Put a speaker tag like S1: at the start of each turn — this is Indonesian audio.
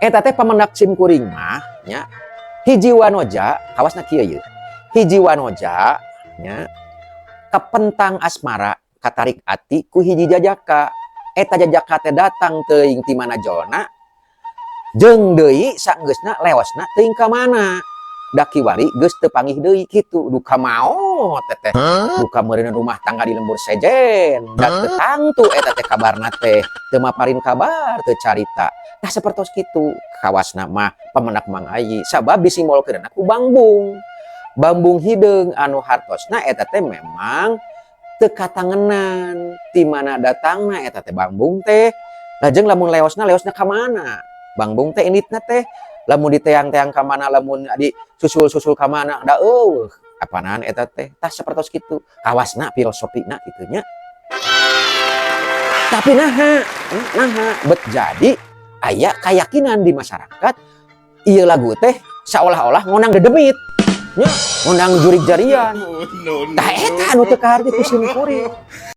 S1: eta teh pamendak sim kuring mah nya hiji wanoja kawasna kieu ye hiji wanoja nya kapentang asmara katarik ati ku hiji jajaka eta jajaka teh datang teuing ti mana jolna jeung deui saenggeusna leosna teuing ka mana da kiwari geus teu panggih deui kitu duka maot teh duka meureun rumah tangga di lembur sejen da teu tangtu eta teh kabarna teh teu maparin kabar teu carita tah sapertos kitu kawasna mah pamendak Mang Ayi sabab disimbolkeunna ku bambung bambung hideung anu hartosna eta teh memang teu katangenan ti mana datangna eta teh bambung teh lajeng lamun leosna ka mana bambung teh inditna teh lamun diteang-teang ka mana lamun di susul-susul ka mana da eueuh apanaan eta teh tah sapertos kitu kawasna filosofina kitu nya tapi naha bet jadi aya keyakinan di masyarakat ieu lagu teh seolah-olah ngonang dedemit nya ngonang jurig jarian tah eta anu teu kaharti ku sim kuring